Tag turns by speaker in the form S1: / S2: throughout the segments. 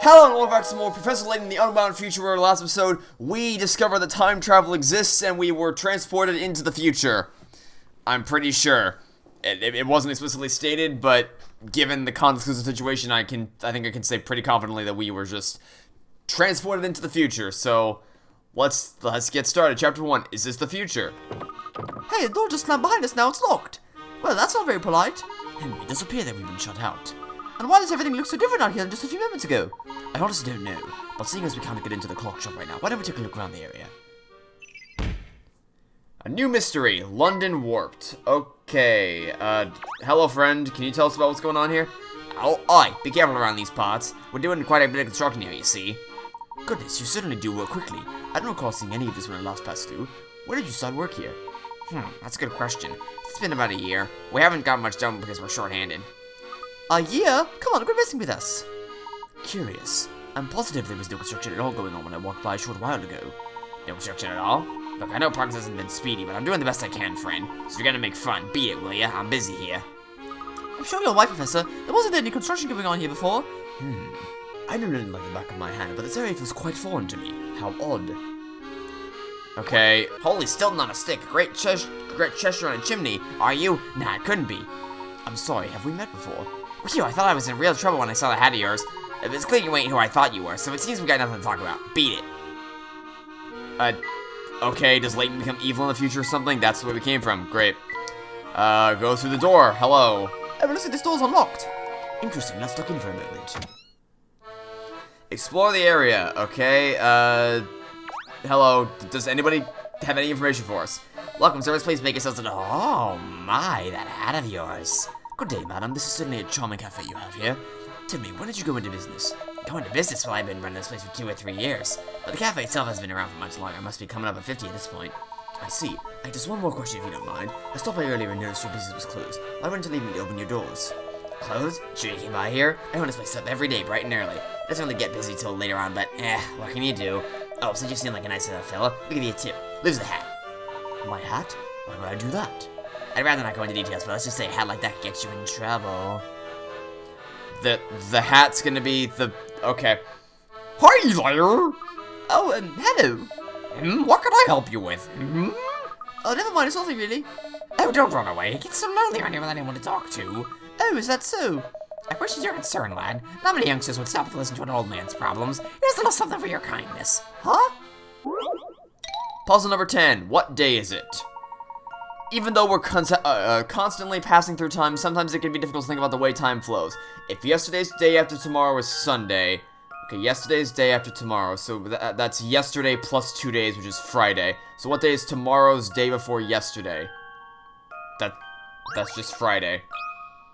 S1: Hello and welcome back to some more Professor Layton in the Unwound Future, where last episode we discovered that time travel exists and we were transported into the future. I'm pretty sure. It wasn't explicitly stated, but given the context of the situation, I think I can say pretty confidently that we were just transported into the future. So let's get started. Chapter 1, is this the future?
S2: Hey, the door just slammed behind us, now it's locked. Well, that's not very polite.
S3: Henry, it does appear that we've been shut out.
S2: And why does everything look so different out here than just a few moments ago?
S3: I honestly don't know, but seeing as we can't get into the clock shop right now, why don't we take a look around the area?
S1: A new mystery, London Warped. Okay, hello friend, can you tell us about what's going on here?
S3: Oh, oi, be careful around these parts. We're doing quite a bit of construction here, you see. Goodness, you certainly do work quickly. I don't recall seeing any of this when I last passed through. When did you start work here?
S4: That's a good question. It's been about a year. We haven't got much done because we're short-handed.
S2: A year? Come on, quit messing with us.
S3: Curious. I'm positive there was no construction at all going on when I walked by a short while ago.
S4: No construction at all? Look, I know progress hasn't been speedy, but I'm doing the best I can, friend. So if you're gonna make fun, be it, will ya? I'm busy here.
S2: I'm sure you're right, Professor. There wasn't any construction going on here before.
S3: I know nothing like the back of my hand, but this area feels quite foreign to me. How odd.
S1: Okay,
S4: Holy Stilton on a stick. Great Cheshire on a chimney. Are you? Nah, it couldn't be.
S3: I'm sorry, have we met before?
S4: Phew, I thought I was in real trouble when I saw the hat of yours. It's clear you ain't who I thought you were, so it seems we got nothing to talk about. Beat it.
S1: okay, does Layton become evil in the future or something? That's where we came from, great. Go through the door, hello.
S2: Oh, listen, this door's unlocked.
S3: Interesting, let's look in for a moment.
S1: Explore the area, okay, hello, does anybody have any information for us?
S4: Welcome, sir, please make yourselves at
S3: Oh my, that hat of yours. Good day, madam. This is certainly a charming cafe you have here. Tell me, when did you go into business?
S4: Going to business? Well, I've been running this place for 2 or 3 years. But the cafe itself has been around for much longer. I must be coming up at 50 at this point.
S3: I see. I just one more question if you don't mind. I stopped by earlier and noticed your business was closed. Why wouldn't you leave me to open your doors?
S4: Closed? Sure you came by here? I own this place up every day, bright and early. It doesn't really get busy till later on, but what can you do? Oh, since you seem like a nice little fella, I'll give you a tip. Lose the hat.
S3: My hat? Why would I do that?
S4: I'd rather not go into details, but let's just say a hat like that could get you in trouble.
S1: The hat's gonna be the... okay.
S4: Hi there!
S2: Oh, hello.
S4: What can I help you with?
S2: Oh, never mind, it's nothing really.
S4: Oh, don't run away. It gets so lonely around here without anyone to talk to.
S2: Oh, is that so?
S4: I appreciate your concern, lad. Not many youngsters would stop to listen to an old man's problems. Here's a little something for your kindness.
S2: Huh?
S1: Puzzle number 10, what day is it? Even though we're constantly passing through time, sometimes it can be difficult to think about the way time flows. If yesterday's day after tomorrow is Sunday, okay, yesterday's day after tomorrow, so that's yesterday plus 2 days, which is Friday. So what day is tomorrow's day before yesterday? That's just Friday.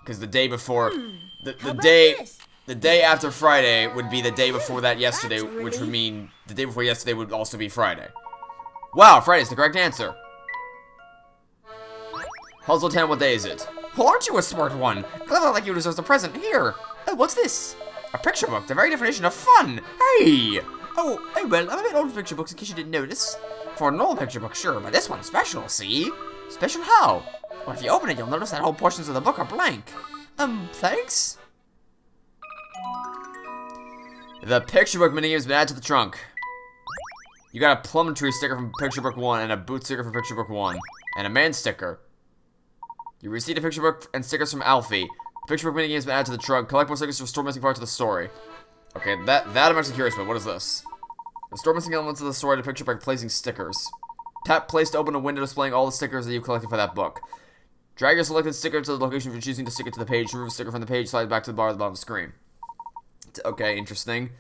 S1: Because the day before, the day after Friday would be the day before that yesterday, which would mean the day before yesterday would also be Friday. Wow, Friday's the correct answer. Puzzle 10, what day is it?
S4: Well, aren't you a smart one? Clever like you deserve a present. Here.
S2: Oh, what's this?
S4: A picture book, the very definition of fun. Hey!
S2: Oh, well, I'm a bit old for picture books in case you didn't notice.
S4: For an old picture book, sure, but this one's special, see?
S2: Special how?
S4: Well, if you open it, you'll notice that whole portions of the book are blank.
S2: Thanks?
S1: The picture book mini has been added to the trunk. You got a plum tree sticker from picture book 1, and a boot sticker from picture book 1, and a man sticker. You received a picture book and stickers from Alfie. The picture book mini has been added to the trunk. Collect more stickers to restore missing parts of the story. Okay, that I'm actually curious about. What is this? Restore missing elements of the story to picture by placing stickers. Tap place to open a window displaying all the stickers that you've collected for that book. Drag your selected sticker to the location for choosing to stick it to the page. Remove a sticker from the page, slide it back to the bar at the bottom of the screen. Okay, interesting.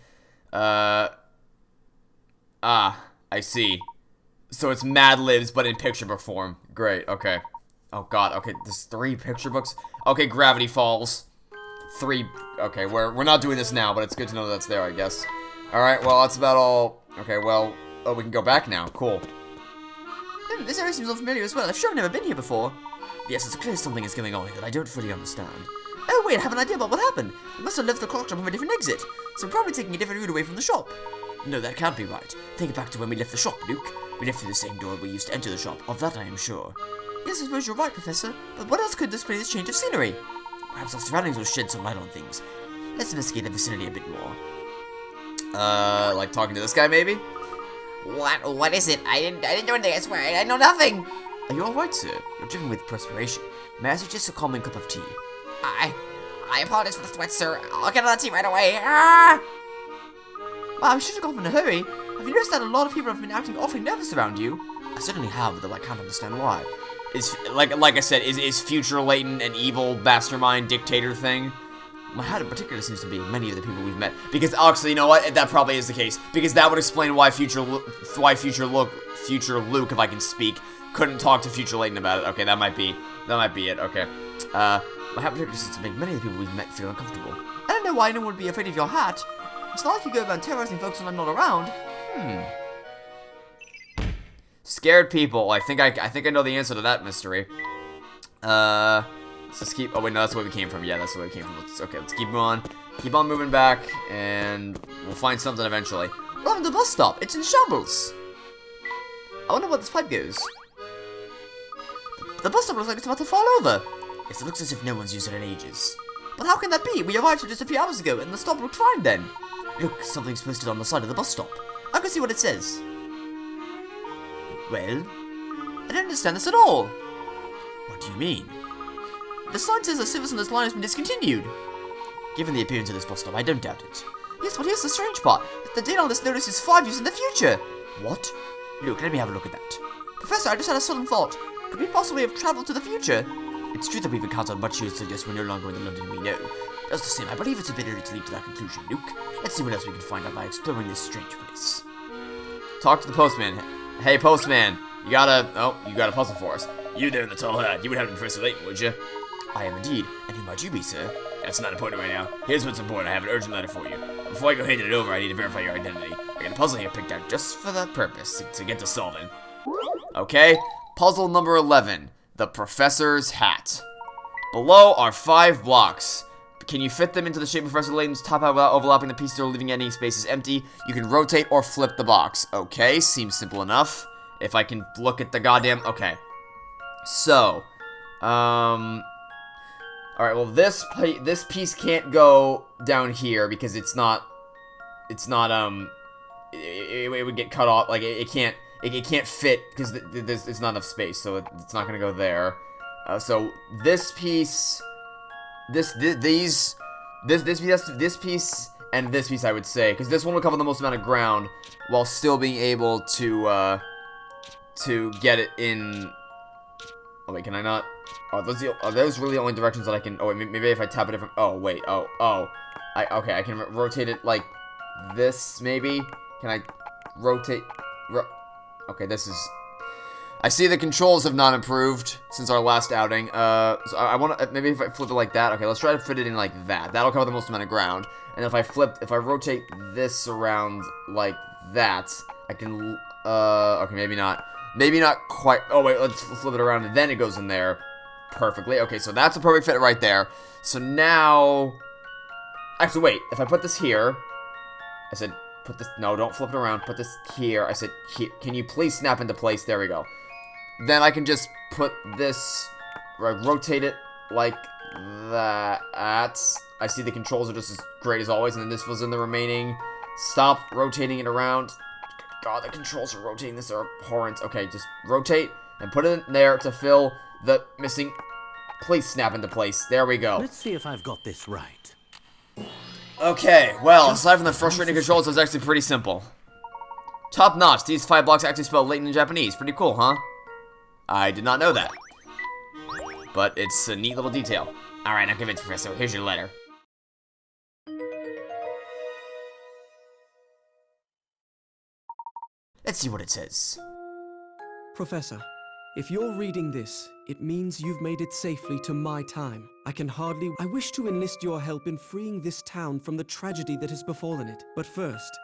S1: I see. So it's Mad Libs, but in picture book form. Great, okay. Oh god, okay, there's 3 picture books. Okay, Gravity Falls. 3, okay, we're not doing this now, but it's good to know that's there, I guess. Alright, well, that's about all. Okay, well, oh, we can go back now, cool.
S2: This area seems unfamiliar as well. I've sure I've never been here before.
S3: Yes, it's clear something is going on here that I don't fully understand.
S2: Oh, wait, I have an idea about what happened. We must have left the clock shop from a different exit, so we're probably taking a different route away from the shop.
S3: No, that can't be right. Think back to when we left the shop, Luke. We left through the same door we used to enter the shop. Of that I am sure.
S2: Yes, I suppose you're right, Professor. But what else could display this change of scenery?
S3: Perhaps our surroundings will shed some light on things.
S2: Let's investigate the vicinity a bit more.
S1: Like talking to this guy, maybe?
S4: What is it? I didn't do anything, I swear, I know nothing.
S2: Are you alright, sir? You're dripping with perspiration. May I suggest a calming cup of tea?
S4: I apologize for the sweat, sir. I'll get on that tea right away. Ah!
S2: Wow, you should have gone in a hurry. Have you noticed that a lot of people have been acting awfully nervous around you? I certainly have, though I can't understand why.
S1: Is, like I said, is Future Layton an evil mastermind dictator thing?
S2: My hat in particular seems to be many of the people we've met.
S1: Because actually, you know what? That probably is the case. Because that would explain why Future Luke, if I can speak, couldn't talk to Future Layton about it. Okay, that might be it. Okay.
S2: My hat in particular seems to make many of the people we've met feel uncomfortable. I don't know why anyone would be afraid of your hat. It's not like you go around terrorizing folks when I'm not around.
S1: Scared people. I think I know the answer to that mystery. Let's just keep. Oh wait, no, that's where we came from. Yeah, that's where we came from. Let's keep on moving back, and we'll find something eventually.
S2: We're on the bus stop. It's in shambles. I wonder where this pipe goes. The bus stop looks like it's about to fall over.
S3: Yes, it looks as if no one's used it in ages.
S2: But how can that be? We arrived here just a few hours ago, and the stop looked fine then. Look, something's posted on the side of the bus stop. I can see what it says. Well, I don't understand this at all.
S3: What do you mean?
S2: The sign says the service on this line has been discontinued.
S3: Given the appearance of this bus stop, I don't doubt it.
S2: Yes, but here's the strange part. The date on this notice is 5 years in the future.
S3: What? Look, let me have a look at that.
S2: Professor, I just had a sudden thought. Could we possibly have traveled to the future?
S3: It's true that we've encountered much you would suggest we're no longer in the London we know. Just the same, I believe it's a bit early to leap to that conclusion, Luke. Let's see what else we can find out by exploring this strange place.
S1: Talk to the postman. Hey, postman. You got a puzzle for us. You there in the tall hat. You would have Professor Layton, would you?
S3: I am indeed. And who might you be, sir?
S1: That's not important right now. Here's what's important. I have an urgent letter for you. Before I go handing it over, I need to verify your identity. I got a puzzle here picked out just for that purpose, to get to solving. Okay, puzzle number 11. The Professor's Hat. Below are 5 blocks. Can you fit them into the shape of Professor Layton's top hat without overlapping the pieces or leaving any spaces empty? You can rotate or flip the box. Okay, seems simple enough. If I can look at the goddamn... Okay. So, alright, well, this piece can't go down here because it would get cut off, like, it can't fit because there's not enough space, so it's not gonna go there. So, this piece, this piece, and this piece, I would say, because this one will cover the most amount of ground while still being able to get it in... Oh, wait, can I not? Are those really the only directions that I can... Oh, wait, maybe if I tap a different... Oh, wait, okay, I can rotate it like this, maybe? Can I rotate... Okay, this is... I see the controls have not improved since our last outing. So I want to... Maybe if I flip it like that. Okay, let's try to fit it in like that. That'll cover the most amount of ground. And if I rotate this around like that, I can... Okay, maybe not. Maybe not quite. Oh, wait, let's flip it around, and then it goes in there perfectly. Okay, so that's a perfect fit right there. So now... Actually, wait. If I put this here... I said, put this... No, don't flip it around. Put this here. I said, here. Can you please snap into place? There we go. Then I can just put this... rotate it like that. I see the controls are just as great as always, and then this fills in the remaining. Stop rotating it around. God, the controls for rotating this are abhorrent. Okay, just rotate and put it in there to fill the missing... Please snap into place. There we go.
S5: Let's see if I've got this right.
S1: Okay, well, aside from the frustrating controls, it's actually pretty simple. Top notch. These 5 blocks actually spell Layton in Japanese. Pretty cool, huh? I did not know that. But it's a neat little detail.
S4: Alright, I'm convinced, Professor. Here's your letter.
S3: Let's see what it says.
S6: Professor, if you're reading this, it means you've made it safely to my time. I wish to enlist your help in freeing this town from the tragedy that has befallen it. But first,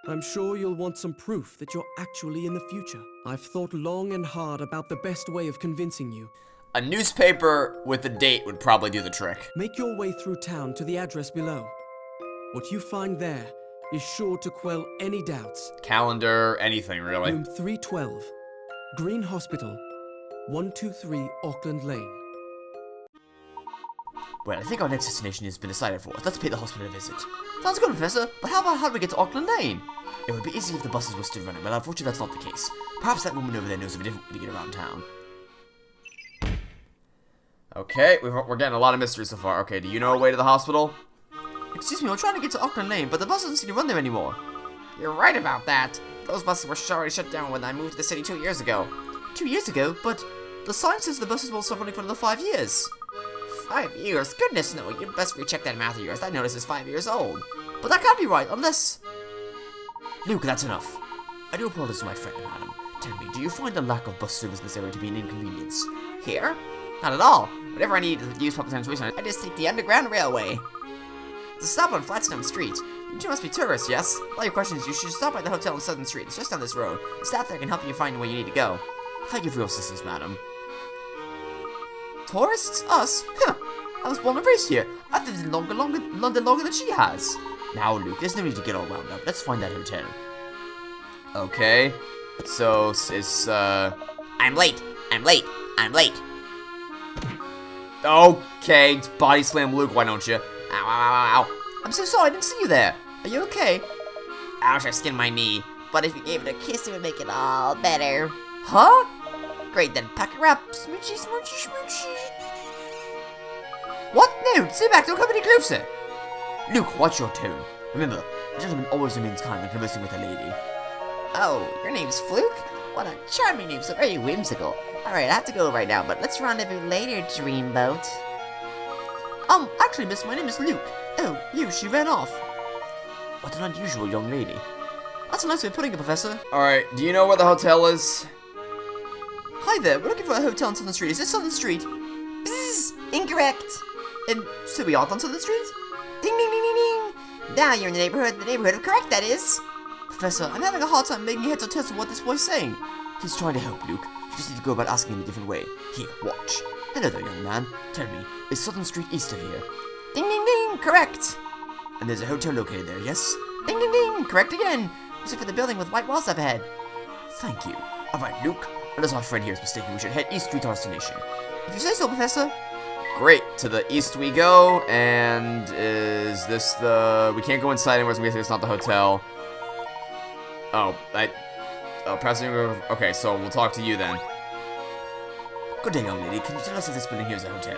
S6: I'm sure you'll want some proof that you're actually in the future. I've thought long and hard about the best way of convincing you.
S1: A newspaper with a date would probably do the trick.
S6: Make your way through town to the address below. What you find there is sure to quell any doubts.
S1: Calendar, anything, really.
S6: Room 312, Green Hospital, 123 Auckland Lane.
S1: Well, I think our next destination has been decided for. Let's pay the hospital a visit. Sounds good, Professor, but how do we get to Auckland Lane? It would be easy if the buses were still running, but unfortunately that's not the case. Perhaps that woman over there knows of a different way to get around town. Okay, we're getting a lot of mystery so far. Okay, do you know a way to the hospital? Excuse me, we're trying to get to Auckland Lane, but the bus doesn't seem to run there anymore.
S4: You're right about that. Those buses were already shut down when I moved to the city 2 years ago.
S1: 2 years ago? But the sign says the buses will stop running for another 5 years.
S4: 5 years? Goodness no, you'd best recheck that math of yours. That notice is 5 years old.
S1: But that can't be right, unless... Luke, that's enough. I do apologize to my friend, madam. Tell me, do you find the lack of bus service in this area to be an inconvenience?
S4: Here? Not at all. Whenever I need to use public transportation, I just take the Underground Railway. It's a stop on Flatstone Street. You two must be tourists, yes? All your questions, you should stop by the hotel on Southern Street. It's just down this road. The staff there can help you find where you need to go.
S1: Thank you for your assistance, madam. Tourists? Us? Huh. I was born and raised here. I've lived in London longer than she has. Now, Luke, there's no need to get all wound up. Let's find that hotel. Okay. So, it's,
S4: I'm late. I'm late. I'm late.
S1: Okay, body slam Luke, why don't you?
S4: Ow, ow, ow, ow.
S1: I'm so sorry, I didn't see you there. Are you okay?
S4: Ouch, I skinned my knee. But if you gave it a kiss, it would make it all better.
S1: Huh?
S4: Great, then pack her up. Smoochy, smoochy, smoochy.
S1: What? No, stay back, don't come any closer. Luke, watch your tone. Remember, a gentleman always remains kind when conversing with a lady.
S4: Oh, your name's Fluke? What a charming name, so very whimsical. Alright, I have to go right now, but let's rendezvous later, dreamboat.
S1: Actually, miss, my name is Luke. Oh, she ran off. What an unusual young lady. That's a nice way of putting it, Professor. Alright, do you know where the hotel is? Hi there, we're looking for a hotel on Southern Street. Is this Southern Street?
S4: Bzzz! Incorrect!
S1: And so we aren't on Southern Street?
S4: Ding ding ding ding ding! Now you're in the neighborhood of correct, that is.
S1: Professor, I'm having a hard time making heads or tails of what this boy's saying. He's trying to help, Luke. You just need to go about asking him a different way. Here, watch. Hello there, young man. Tell me, is Southern Street east of here?
S4: Ding ding ding! Correct!
S1: And there's a hotel located there, yes?
S4: Ding ding ding! Correct again! Except for the building with white walls up ahead.
S1: Thank you. Alright, Luke. Unless our friend here is mistaken, we should head east to our destination. If you say so, Professor. Great. To the east we go, and is this the... We can't go inside anywhere, so we guess it's not the hotel. Oh, okay, so we'll talk to you then. Good day, young lady. Can you tell us if this building here is a hotel?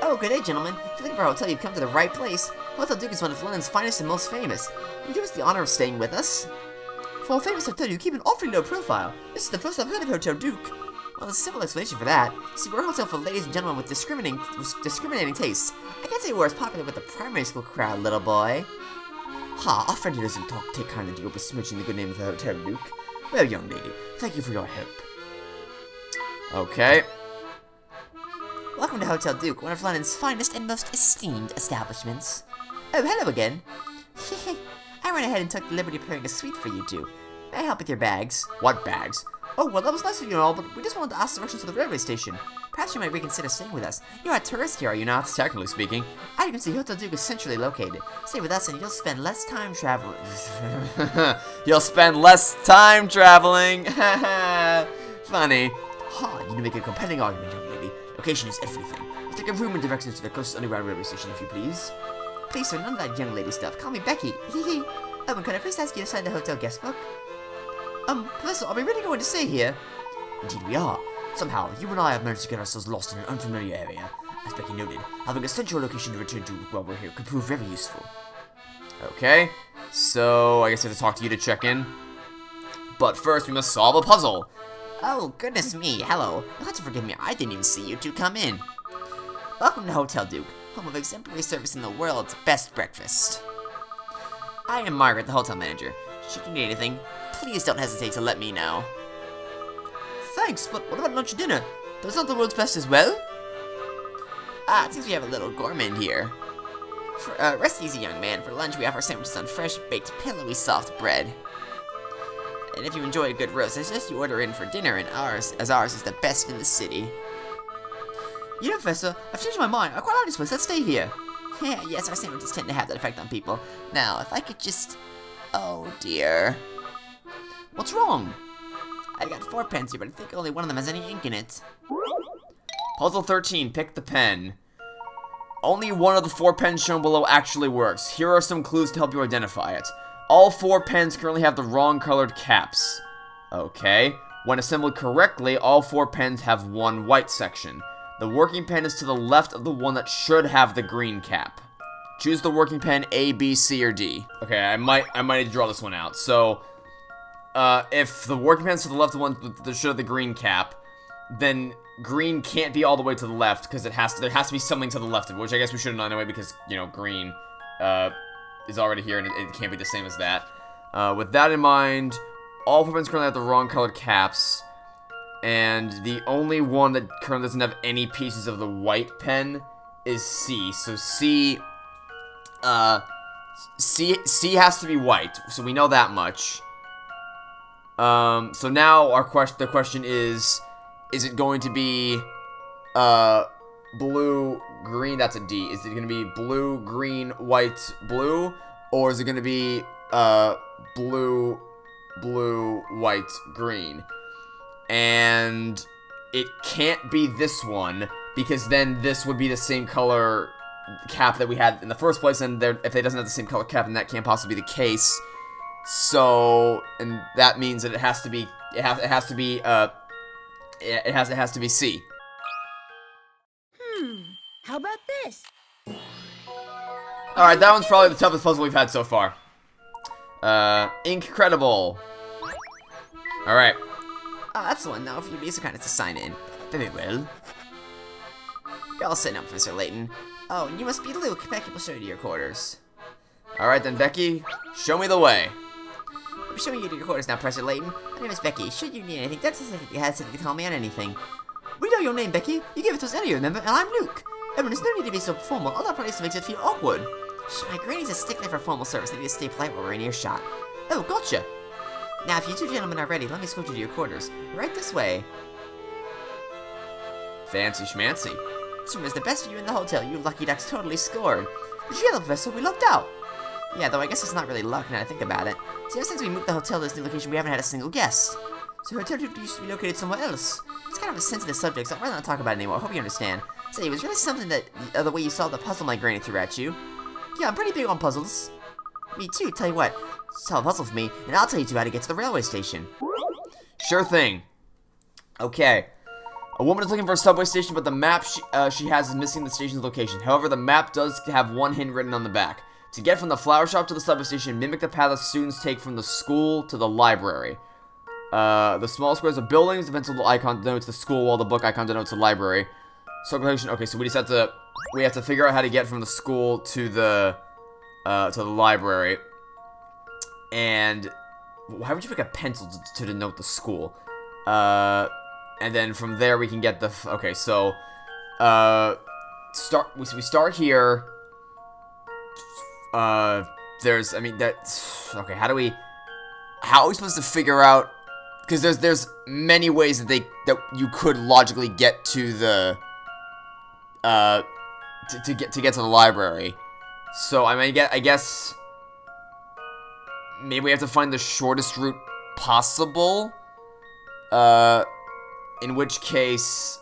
S4: Oh, good day, gentlemen. If you're looking for a hotel, you've come to the right place. Hotel Duke is one of London's finest and most famous. Will you do us the honor of staying with us?
S1: For a famous hotel, you keep an awfully low profile. This is the first I've heard of Hotel Duke.
S4: Well, there's a simple explanation for that. See, we're a hotel for ladies and gentlemen with discriminating tastes. I can't say we're as popular with the primary school crowd, little boy.
S1: Ha, our friend here doesn't take kindly to your besmirching the good name of the Hotel Duke. Well, young lady, thank you for your help. Okay.
S4: Welcome to Hotel Duke, one of London's finest and most esteemed establishments.
S1: Oh, hello again.
S4: I went ahead and took the liberty of preparing a suite for you two. May I help with your bags?
S1: What bags? Oh, well, that was nice of you and all, but we just wanted to ask directions to the railway station.
S4: Perhaps you might reconsider staying with us. You're a tourist here, are you not?
S1: Technically speaking.
S4: As you can see, Hotel Duke is centrally located. Stay with us and you'll spend less time traveling.
S1: You'll spend less time traveling. Funny. Ha, you make a compelling argument, young lady. Location is everything. Let's take a room and directions to the closest underground railway station, if you please.
S4: Please, sir, none of that young lady stuff. Call me Becky. Hee. Oh, and can I please ask you to sign the hotel guest book?
S1: Professor, are we really going to stay here? Indeed we are. Somehow, you and I have managed to get ourselves lost in an unfamiliar area. As Becky noted, having a central location to return to while we're here could prove very useful. Okay, so I guess I have to talk to you to check in. But first, we must solve a puzzle.
S4: Oh, goodness me, hello. You'll have to forgive me, I didn't even see you two come in. Welcome to Hotel Duke, home of exemplary service in the world's best breakfast. I am Margaret, the hotel manager. Should you need anything, please don't hesitate to let me know.
S1: Thanks, but what about lunch and dinner? Those aren't the world's best as well?
S4: It seems we have a little gourmand here. Rest easy, young man. For lunch, we offer sandwiches on fresh, baked, pillowy, soft bread. And if you enjoy a good roast, I suggest you order in for dinner, and ours is the best in the city.
S1: You know, Professor, I've changed my mind. I quite like this place. Let's stay here.
S4: Yeah, yes, our sandwiches tend to have that effect on people. Now, if I could just... Oh, dear.
S1: What's wrong?
S4: I've got 4 pens here, but I think only one of them has any ink in it.
S1: Puzzle 13, pick the pen. Only one of the 4 pens shown below actually works. Here are some clues to help you identify it. All 4 pens currently have the wrong colored caps. Okay. When assembled correctly, all 4 pens have one white section. The working pen is to the left of the one that should have the green cap. Choose the working pen A, B, C, or D. Okay, I might need to draw this one out. So, if the working pen's to the left of the one that should have the green cap, then green can't be all the way to the left because there has to be something to the left of it, which I guess we should know anyway because, you know, green is already here and it can't be the same as that. With that in mind, all 4 pens currently have the wrong colored caps, and the only one that currently doesn't have any pieces of the white pen is C. So C has to be white, so we know that much. So now the question is it going to be blue, green? That's a D. Is it going to be blue, green, white, blue, or is it going to be blue, white, green? And it can't be this one, because then this would be the same color cap that we had in the first place, and if it doesn't have the same color cap, then that can't possibly be the case. So, and that means that it has to be C.
S7: How about this?
S1: Alright, that one's probably the toughest puzzle we've had so far. Incredible. Alright.
S4: Oh, that's the one now. If you'd be so kind as to sign in. Very well. You're all set now, Professor Layton. Oh, and you must be Luke. Becky will show you to your quarters.
S1: Alright then, Becky, show me the way.
S4: I'm showing you to your quarters now, Professor Layton. My name is Becky. Should you need anything, don't hesitate to call me on anything. We know your name, Becky. You gave it to us earlier, remember? And I'm Luke. Everyone, there's no need to be so formal. All that place makes it feel awkward. My granny's a stickler for formal service. They need to stay polite while we're in earshot. Oh, gotcha. Now, if you two gentlemen are ready, let me escort you to your quarters. Right this way.
S1: Fancy schmancy.
S4: This room is the best view in the hotel. You lucky ducks totally scored. Did you hear that, Professor? We lucked out. Yeah, though I guess it's not really luck now I think about it. See, ever since we moved the hotel to this new location, we haven't had a single guest. So Hotel 2 used to be located somewhere else. It's kind of a sensitive subject, so I'd rather not talk about it anymore. I hope you understand. Say, it was really something that the way you solved the puzzle my granny threw at you. Yeah, I'm pretty big on puzzles. Me too, tell you what. Solve a puzzle for me, and I'll tell you two how to get to the railway station.
S1: Sure thing. Okay. A woman is looking for a subway station, but the map she has is missing the station's location. However, the map does have one hint written on the back. To get from the flower shop to the subway station, mimic the path that students take from the school to the library. The small squares are buildings, the pencil icon denotes the school, while the book icon denotes the library. Circulation. Okay, so we just have to figure out how to get from the school to the library. And why would you pick a pencil to denote the school? And then from there we can get the okay. So we start here. There's okay. How are we supposed to figure out? Because there's many ways that you could logically get to the to get to the library. So I guess maybe we have to find the shortest route possible. In which case,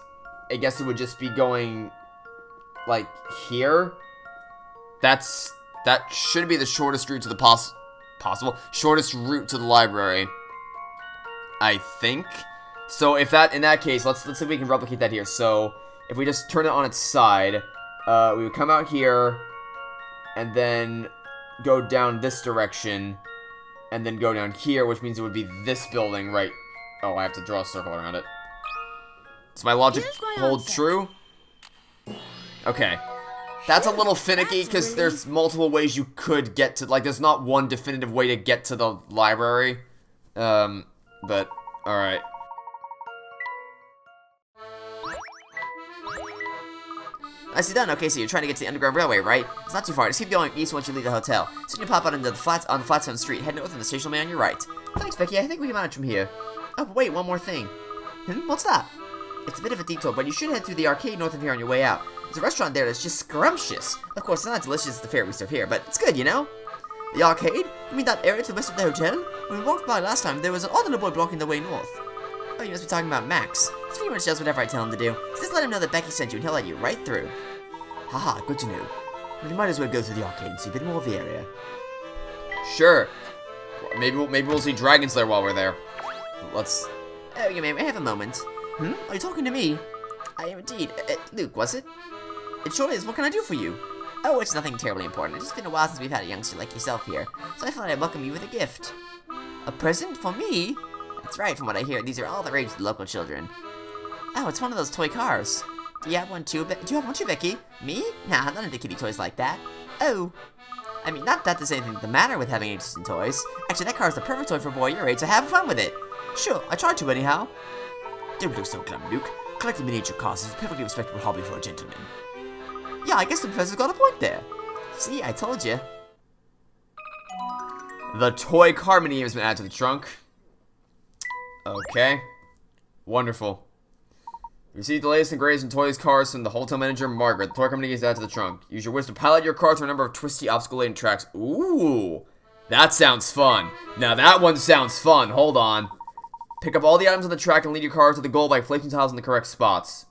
S1: I guess it would just be going like here. That should be the shortest route to the possible shortest route to the library, I think. So in that case, let's see if we can replicate that here. So if we just turn it on its side, we would come out here and then go down this direction and then go down here, which means it would be this building right. Oh, I have to draw a circle around it. Does my logic hold true? Okay. That's a little finicky because there's multiple ways you could get to, like, there's not one definitive way to get to the library. But, alright.
S4: Nicely done. Okay, so you're trying to get to the Underground Railway, right? It's not too far. Just keep going east once you leave the hotel. Soon you pop out into the flats on the Flatstone Street. Head north and the station will be on your right. Thanks, Becky. I think we can manage from here. Oh, but wait, one more thing. What's that? It's a bit of a detour, but you should head through the arcade north of here on your way out. There's a restaurant there that's just scrumptious. Of course, it's not as delicious as the fare we serve here, but it's good, you know? The arcade? You mean that area to the west of the hotel? When we walked by last time, there was an odd little boy blocking the way north. Oh, you must be talking about Max. He pretty much does whatever I tell him to do. So just let him know that Becky sent you, and he'll let you right through.
S3: Haha, good to know. But you might as well go through the arcade and see a bit more of the area.
S1: Sure. Maybe we'll see Dragon Slayer while we're there. Let's...
S4: Oh, you may have a moment. Are you talking to me? I am indeed. Luke, was it? It surely is. What can I do for you? Oh, it's nothing terribly important. It's just been a while since we've had a youngster like yourself here, so I thought I'd welcome you with a gift. A present for me? That's right, from what I hear, these are all the rage of the local children. Oh, it's one of those toy cars. Do you have one too, Becky? Me? Nah, none of the kiddie toys like that. Oh. I mean, not that there's anything the matter with having interest in toys. Actually, that car's the perfect toy for a boy your age, so have fun with it. Sure, I tried to anyhow.
S3: Don't look so glum, Luke. Collecting miniature cars is a perfectly respectable hobby for a gentleman.
S4: Yeah, I guess the professor's got a point there. See, I told you.
S1: The toy car mini has been added to the trunk. Okay. Wonderful. Receive the latest and greatest in toys cars from the hotel manager, Margaret. The toy car mini is added to the trunk. Use your wisdom to pilot your car through a number of twisty, obstacle-laden tracks. Ooh. That sounds fun. Now that one sounds fun. Hold on. Pick up all the items on the track and lead your car to the goal by placing tiles in the correct spots.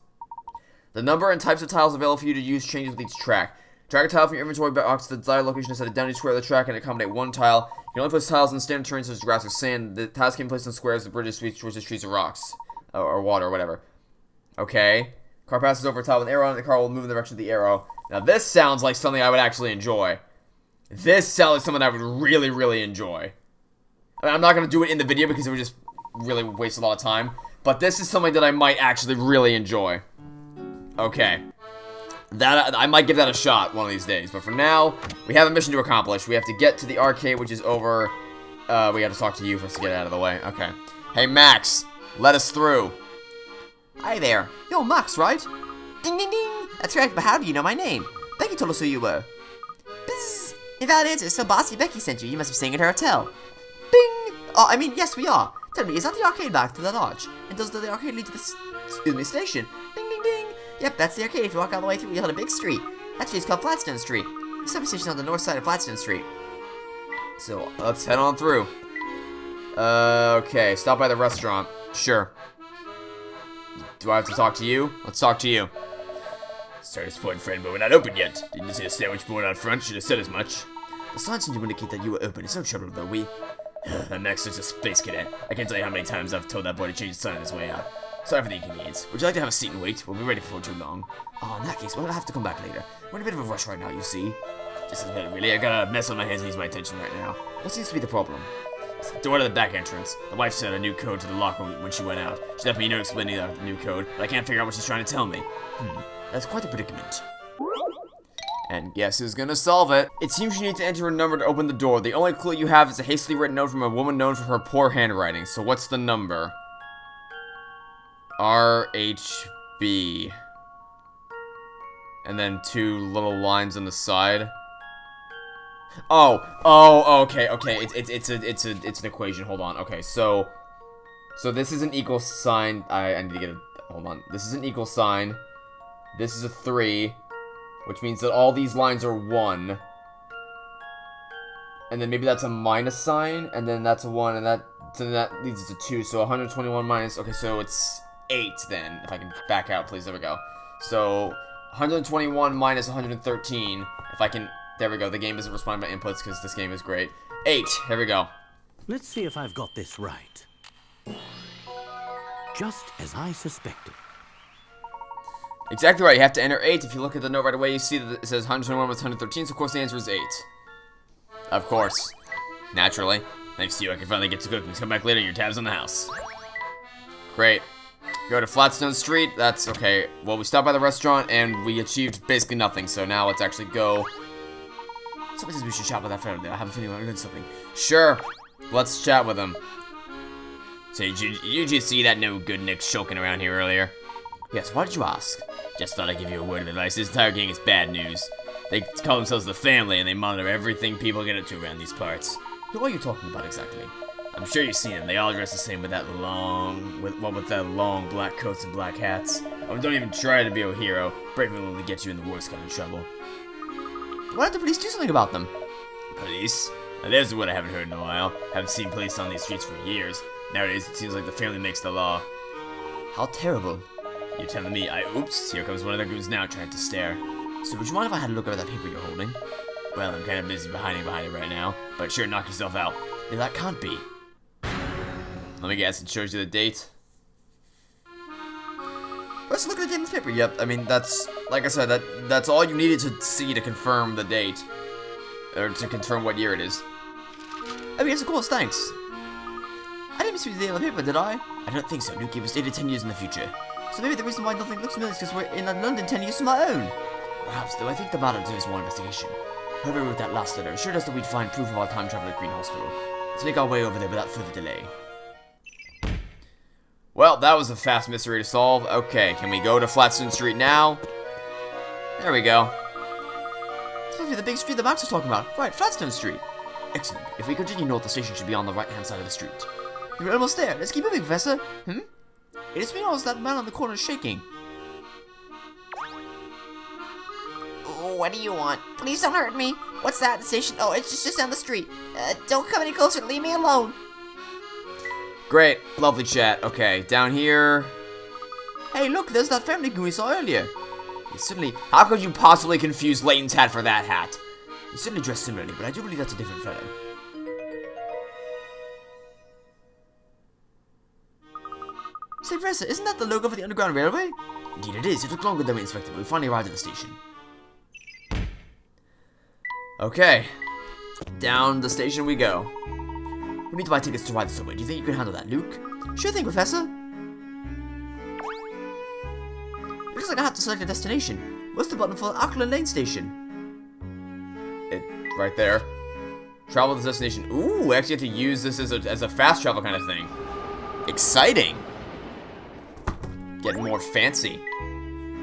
S1: The number and types of tiles available for you to use changes with each track. Drag a tile from your inventory box to the desired location and set it down each square of the track and accommodate one tile. You can only place tiles in standard terrain such as grass or sand. The tiles can be placed on squares, bridges, streets, trees, or rocks. Or water, or whatever. Okay. Car passes over a tile with an arrow on it. The car will move in the direction of the arrow. Now this sounds like something I would actually enjoy. This sounds like something I would really, really enjoy. I mean, I'm not going to do it in the video because it would just really waste a lot of time. But this is something that I might actually really enjoy. Okay. That I might give that a shot one of these days. But for now, we have a mission to accomplish. We have to get to the arcade, which is over. We have to talk to you first to get it out of the way. Okay. Hey, Max. Let us through.
S4: Hi there. You're Max, right? Ding, ding, ding. That's right, but how do you know my name? Becky told us who you were. Bzz. Invalid answer. So bossy Becky sent you. You must be staying at her hotel. Bing. Oh, I mean, yes, we are. Tell me, is that the arcade back to the lodge? And does the arcade lead to the station? Ding, ding, ding. Yep, that's the arcade. If you walk all the way through, you'll hit a big street. That street's called Flatstone Street. The subway station's on the north side of Flatstone Street.
S1: So, let's head on through. Okay. Stop by the restaurant. Sure. Do I have to talk to you? Let's talk to you.
S3: Sorry to disappoint, friend, but we're not open yet. Didn't you see a sandwich board out front? Should have said as much. The sign seemed to indicate that you were open. It's no trouble, though. That Max is a space cadet. I can't tell you how many times I've told that boy to change the sign on his way out. Sorry for the inconvenience. Would you like to have a seat and wait? We'll be ready before too long. Oh, in that case, we'll have to come back later. We're in a bit of a rush right now, you see. Just a bit, really. I got a mess on my hands that needs my attention right now. What seems to be the problem? It's the door to the back entrance. The wife set a new code to the lock when she went out. She left me a note explaining the new code, but I can't figure out what she's trying to tell me. That's quite a predicament.
S1: And guess who's gonna solve it? It seems you need to enter a number to open the door. The only clue you have is a hastily written note from a woman known for her poor handwriting. So what's the number? RHB. And then two little lines on the side. Oh, okay. It's an equation. Hold on. Okay, so this is an equal sign. I need to get a, hold on. This is an equal sign. This is a 3, which means that all these lines are 1. And then maybe that's a minus sign, and then that's a 1, and that leads to 2. So 121 minus. Okay, so it's 8 then. If I can back out, please. There we go. So 121 minus 113. If I can. There we go. The game doesn't respond to my inputs because this game is great. 8. Here we go.
S5: Let's see if I've got this right. Just as I suspected.
S1: Exactly right. You have to enter 8. If you look at the note right away, you see that it says 121 with 113. So of course the answer is 8. Of course. Naturally. Thanks to you, I can finally get to cooking. Come back later. Your tab's on the house. Great. Go to Flatstone Street. That's okay. Well, we stopped by the restaurant and we achieved basically nothing. So now let's actually go. Somebody says we should chat with that fellow there. I have a feeling I learned something. Sure. Let's chat with him.
S3: So you just see that no good Nick shulking around here earlier?
S1: Yes, why did you ask?
S3: Just thought I'd give you a word of advice. This entire gang is bad news. They call themselves the family and they monitor everything people get up to around these parts.
S1: Who are you talking about exactly?
S3: I'm sure you've seen them. They all dress the same with that long, with that long black coats and black hats. Oh, don't even try to be a hero. Bravery will only get you in the worst kind of trouble.
S1: Why don't the police do something about them?
S3: Police? Now there's what I haven't heard in a while. Haven't seen police on these streets for years. Nowadays, it seems like the family makes the law.
S1: How terrible.
S3: You're telling me oops, here comes one of their goons now trying to stare.
S1: So would you mind if I had a look over that paper you're holding?
S3: Well, I'm kind of busy behind it right now, but sure, knock yourself out.
S1: No, that can't be. Let me guess, it shows you the date. Let's look at the date in the paper. Yep, I mean, that's, like I said, that's all you needed to see to confirm the date. Or to confirm what year it is. Oh, yes, of course, thanks. I didn't misread the date on the paper, did I? I don't think so. Luke, it was dated 10 years in the future. So maybe the reason why nothing looks familiar is because we're in London 10 years from our own. Perhaps, though, I think the matter deserves more investigation. Whoever wrote that last letter assured us that we'd find proof of our time travel at Green Hospital. Let's make our way over there without further delay. Well, that was a fast mystery to solve. Okay, can we go to Flatstone Street now? There we go. It's probably the big street that Max was talking about. Right, Flatstone Street. Excellent. If we continue north, the station should be on the right-hand side of the street. You're almost there. Let's keep moving, Professor. It is me noticed that man on the corner is shaking.
S4: What do you want? Please don't hurt me. What's that? The station? Oh, it's just down the street. Don't come any closer. Leave me alone.
S1: Great. Lovely chat. Okay, down here. Hey, look, there's that family goon we saw earlier. He's certainly... How could you possibly confuse Layton's hat for that hat? He's certainly dressed similarly, but I do believe that's a different fellow. Say, Professor, isn't that the logo for the Underground Railway? Indeed it is. It took longer than we expected, but we finally arrived at the station. Okay. Down the station we go. We need to buy tickets to ride the subway. Do you think you can handle that, Luke? Sure thing, Professor. Looks like I have to select a destination. What's the button for Auckland Lane Station? Right there. Travel to the destination. Ooh, we actually have to use this as a fast travel kind of thing. Exciting. Getting more fancy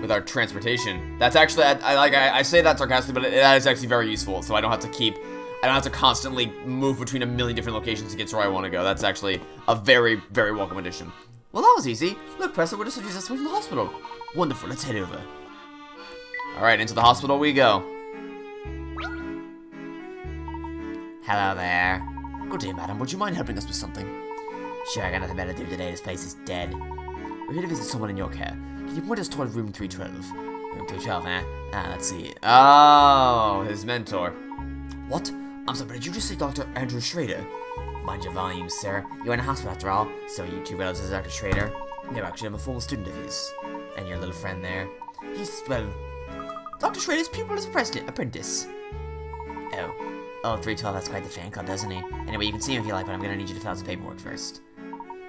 S1: with our transportation. That's actually, I say that sarcastically, but that is actually very useful. So I don't have to constantly move between a million different locations to get to where I want to go. That's actually a very, very welcome addition. Well, that was easy. Look, Professor, we're just a few steps away from the hospital. Wonderful, let's head over. Alright, into the hospital we go. Hello there. Good day, madam. Would you mind helping us with something? Sure, I got nothing better to do today. This place is dead. We're here to visit someone in your care. Can you point us toward room 312? Room 312, eh? Let's see. Oh, his mentor. What? I'm sorry, but did you just say Dr. Andrew Schrader? Mind your volume, sir. You're in a hospital after all. So are you two relatives of Dr. Schrader? No, actually, I'm a former student of his. And your little friend there? He's, well... Dr. Schrader's pupil is apprentice. Oh, 312 has quite the fan club, doesn't he? Anyway, you can see him if you like, but I'm gonna need you to fill out some paperwork first.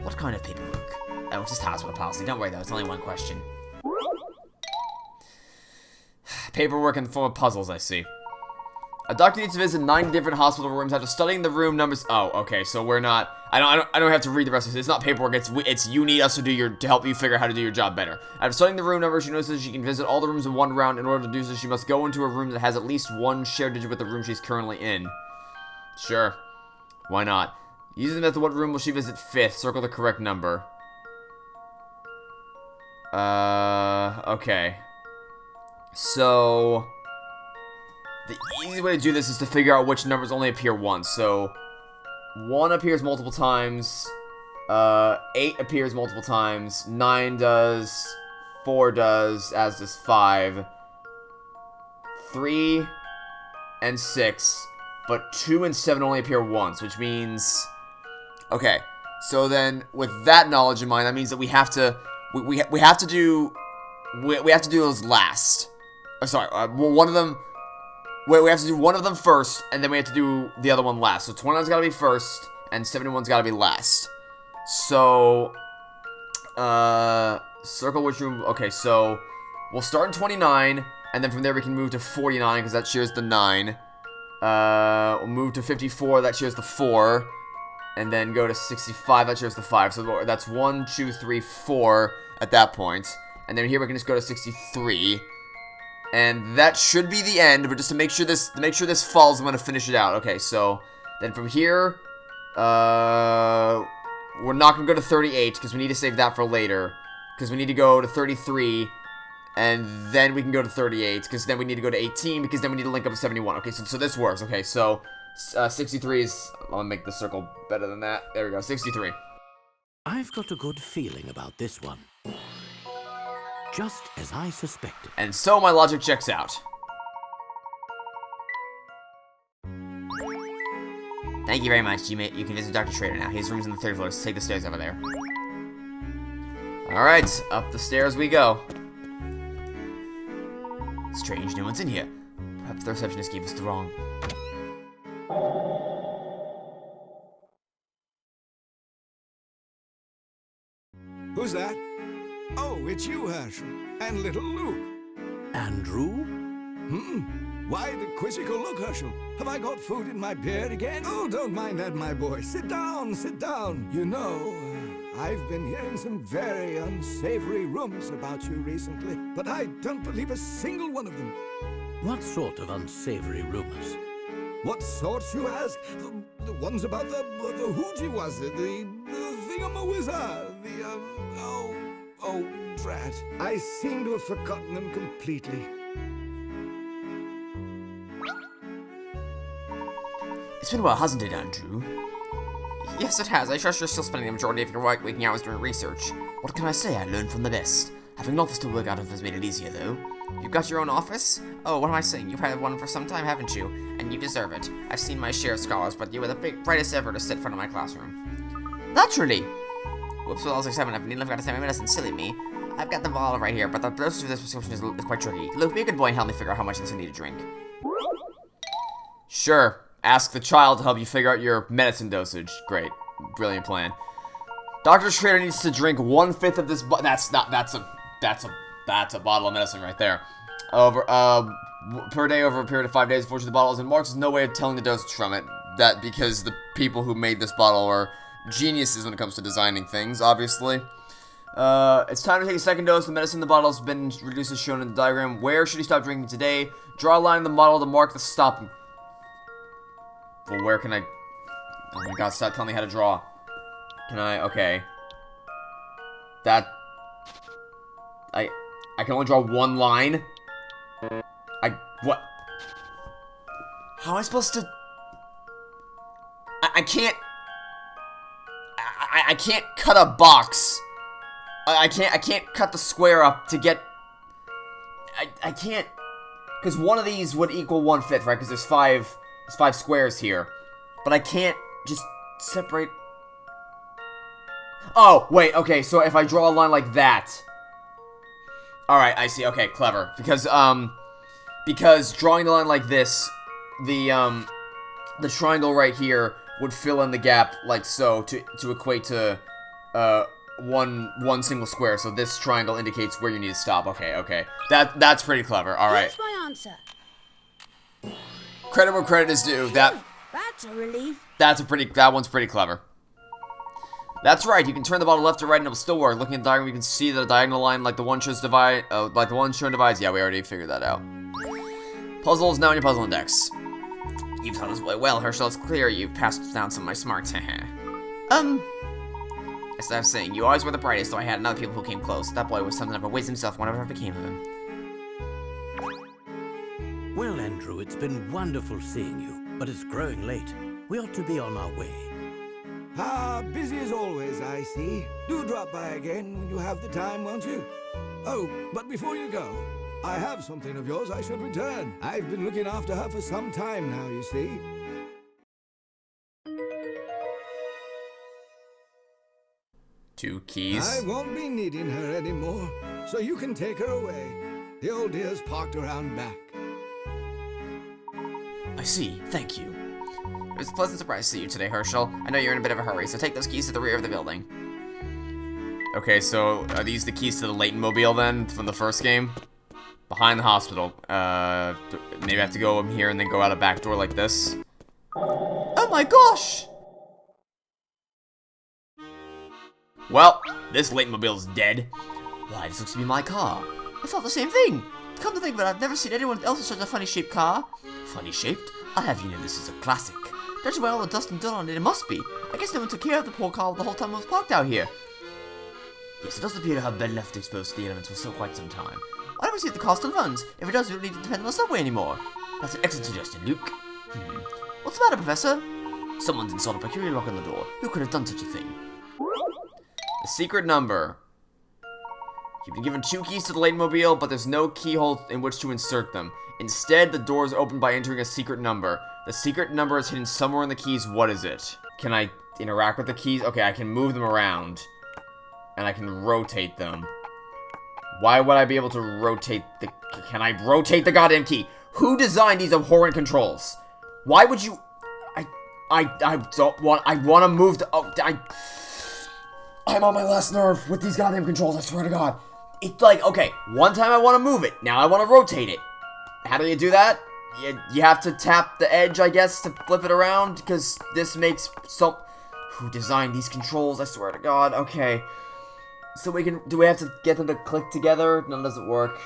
S1: What kind of paperwork? Oh, it's just hospital policy. Don't worry, though. It's only one question. Paperwork in the form of puzzles, I see. A doctor needs to visit 9 different hospital rooms after studying the room numbers. Oh, okay. So we're not. I don't have to read the rest of this. It's not paperwork. It's you need us to help you figure out how to do your job better. After studying the room numbers, she notices she can visit all the rooms in one round. In order to do so, she must go into a room that has at least one shared digit with the room she's currently in. Sure. Why not? Using the method, what room will she visit 5th? Circle the correct number. Okay. So... the easy way to do this is to figure out which numbers only appear once. So, 1 appears multiple times, 8 appears multiple times, 9 does, 4 does, as does 5, 3 and 6, but 2 and 7 only appear once, which means... Okay, so then, with that knowledge in mind, that means that we have to... We have to do those last. Sorry, one of them... we have to do one of them first, and then we have to do the other one last. So 29's gotta be first, and 71's gotta be last. So, circle which room... Okay, so, we'll start in 29, and then from there we can move to 49, because that shares the 9. We'll move to 54, that shares the 4. And then go to 65, that shares the 5. So that's 1, 2, 3, 4 at that point. And then here we can just go to 63. And that should be the end, but just to make sure this falls, I'm gonna finish it out. Okay, so then from here, we're not gonna go to 38 because we need to save that for later. Because we need to go to 33, and then we can go to 38. Because then we need to go to 18 because then we need to link up with 71. Okay, so this works. Okay, so 63 is. I'm gonna make the circle better than that. There we go. 63.
S5: I've got a good feeling about this one. Just as I suspected.
S1: And so my logic checks out.
S4: Thank you very much. You can visit Dr. Schrader now. His room's on the 3rd floor, so take the stairs over there.
S1: Alright, up the stairs we go.
S4: Strange, no one's in here. Perhaps the receptionist gave us the wrong.
S7: Who's that? Oh, it's you, Herschel. And little Luke.
S5: Andrew?
S7: Why the quizzical look, Herschel? Have I got food in my beard again? Oh, don't mind that, my boy. Sit down, sit down. You know, I've been hearing some very unsavory rumors about you recently, but I don't believe a single one of them.
S5: What sort of unsavory rumors?
S7: What sorts, you ask? The ones about the hoochie was it? The thingamawizard? Oh, drat. I seem to have forgotten them completely.
S1: It's been a while, hasn't it, Andrew?
S4: Yes, it has. I trust you're still spending the majority of your waking hours doing research.
S1: What can I say? I learned from the best. Having an office to work out of has made it easier, though.
S4: You've got your own office? Oh, what am I saying? You've had one for some time, haven't you? And you deserve it. I've seen my share of scholars, but you were the brightest ever to sit in front of my classroom.
S1: Naturally!
S4: Whoops, well, I was like 7. I've nearly forgot to say my medicine. Silly me. I've got the bottle right here, but the dosage of this prescription is quite tricky. Luke, be a good boy and help me figure out how much of this I need to drink.
S1: Sure. Ask the child to help you figure out your medicine dosage. Great. Brilliant plan. Dr. Schrader needs to drink 1/5 of this that's a bottle of medicine right there. Per day over a period of 5 days. Unfortunately, the bottle isn't marked. There's no way of telling the dosage from it. That because the people who made this bottle are geniuses when it comes to designing things, obviously. It's time to take a second dose. The medicine in the bottle has been reduced as shown in the diagram. Where should he stop drinking today? Draw a line in the bottle to mark the stop. Well, where can I... Oh my god, stop telling me how to draw. Can I... Okay. That... I can only draw one line? What? How am I supposed to... I can't... I can't cut a box. I can't cut the square up to get... I can't... Because one of these would equal 1/5, right? Because there's five squares here. But I can't just separate... Oh, wait, okay, so if I draw a line like that... Alright, I see, okay, clever. Because drawing the line like this, the triangle right here would fill in the gap like so to equate to, one single square. So this triangle indicates where you need to stop. Okay. That's pretty clever, alright.
S8: That's my answer.
S1: Credit where credit is due.
S8: That's a relief.
S1: That one's pretty clever. That's right, you can turn the bottle left to right and it will still work. Looking at the diagram, you can see the diagonal line like the one shows divide, like the one shown divides. Yeah, we already figured that out. Puzzle is now in your puzzle index.
S4: You've taught this boy well, Herschel. It's clear you've passed down some of my smarts. As I was saying, you always were the brightest, though I had other people who came close. That boy was something of a whiz himself, whatever became of him.
S5: Well, Andrew, it's been wonderful seeing you, but it's growing late. We ought to be on our way.
S7: Busy as always, I see. Do drop by again when you have the time, won't you? Oh, but before you go, I have something of yours I should return. I've been looking after her for some time now, you see.
S1: Two keys.
S7: I won't be needing her anymore, so you can take her away. The old dear's parked around back.
S1: I see, thank you.
S4: It was a pleasant surprise to see you today, Herschel. I know you're in a bit of a hurry, so take those keys to the rear of the building.
S1: Okay, so are these the keys to the Laytonmobile then, from the first game? Behind the hospital. Maybe I have to go in here and then go out a back door like this. Oh my gosh! Well, this Laytonmobile's dead. Why, this looks to be my car.
S4: I thought the same thing. Come to think of it, I've never seen anyone else with such a funny-shaped car.
S1: Funny shaped? I'll have you know this is a classic.
S4: Judging by all the dust and dirt on it, it must be. I guess no one took care of the poor car the whole time it was parked out here.
S1: Yes, it does appear to have been left exposed to the elements for quite some time.
S4: I never see the cost of funds. If it does, we don't need to depend on the subway anymore.
S1: That's an excellent suggestion, Luke.
S4: What's the matter, Professor?
S1: Someone's installed a peculiar lock on the door. Who could have done such a thing? A secret number. You've been given 2 keys to the Laytonmobile, but there's no keyhole in which to insert them. Instead, the door is opened by entering a secret number. The secret number is hidden somewhere in the keys. What is it? Can I interact with the keys? Okay, I can move them around. And I can rotate them. Why would I be able to rotate the... Can I rotate the goddamn key? Who designed these abhorrent controls? Why would you... I don't want... I want to move the... Oh, I'm on my last nerve with these goddamn controls, I swear to God. It's like, okay, one time I want to move it. Now I want to rotate it. How do you do that? You have to tap the edge, I guess, to flip it around, because this makes so... Who designed these controls? I swear to God. Okay. So we can... Do we have to get them to click together? No, it doesn't work.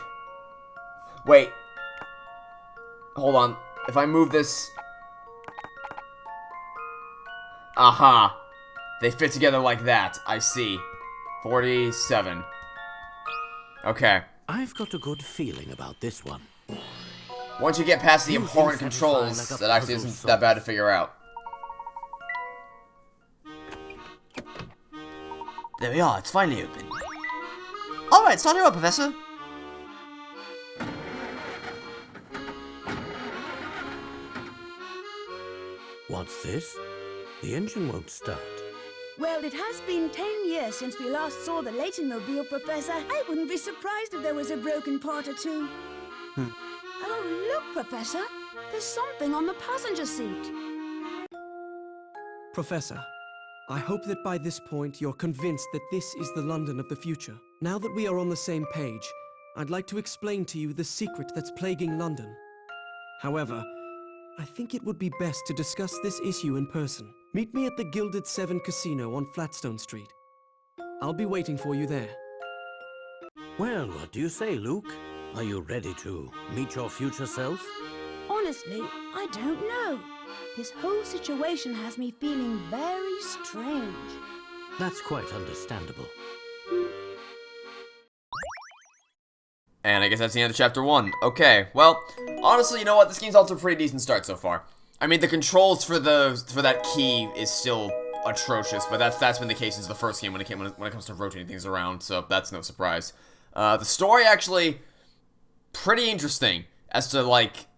S1: Wait. Hold on. If I move this... Aha. They fit together like that. I see. 47. Okay.
S5: I've got a good feeling about this one.
S1: Once you get past the
S5: You
S1: abhorrent
S5: seem
S1: controls,
S5: satisfied like a
S1: that actually
S5: puzzle
S1: isn't that bad to figure out.
S2: There we are, it's finally open. Alright, start her up, Professor.
S5: What's this? The engine won't start.
S8: Well, it has been 10 years since we last saw the Laytonmobile, Professor. I wouldn't be surprised if there was a broken part or two. Oh, look, Professor. There's something on the passenger seat.
S6: Professor, I hope that by this point you're convinced that this is the London of the future. Now that we are on the same page, I'd like to explain to you the secret that's plaguing London. However, I think it would be best to discuss this issue in person. Meet me at the Gilded Seven Casino on Flatstone Street. I'll be waiting for you there.
S5: Well, what do you say, Luke? Are you ready to meet your future self?
S8: Honestly, I don't know. This whole situation has me feeling very strange.
S5: That's quite understandable.
S1: And I guess that's the end of chapter 1. Okay, well, honestly, you know what? This game's off to a pretty decent start so far. I mean, the controls for that key is still atrocious, but that's been the case since the first game when it comes to rotating things around, so that's no surprise. The story actually pretty interesting as to like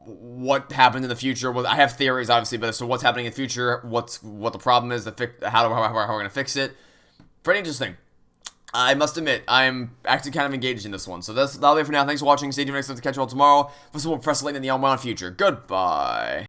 S1: what happened in the future. Well, I have theories obviously, but as to what's happening in the future, what the problem is, how we're gonna fix it. Pretty interesting. I must admit, I'm actually kind of engaged in this one. So that'll be it for now. Thanks for watching. Stay tuned next time to catch you all tomorrow for some more Professor Layton in the Unwound Future. Goodbye.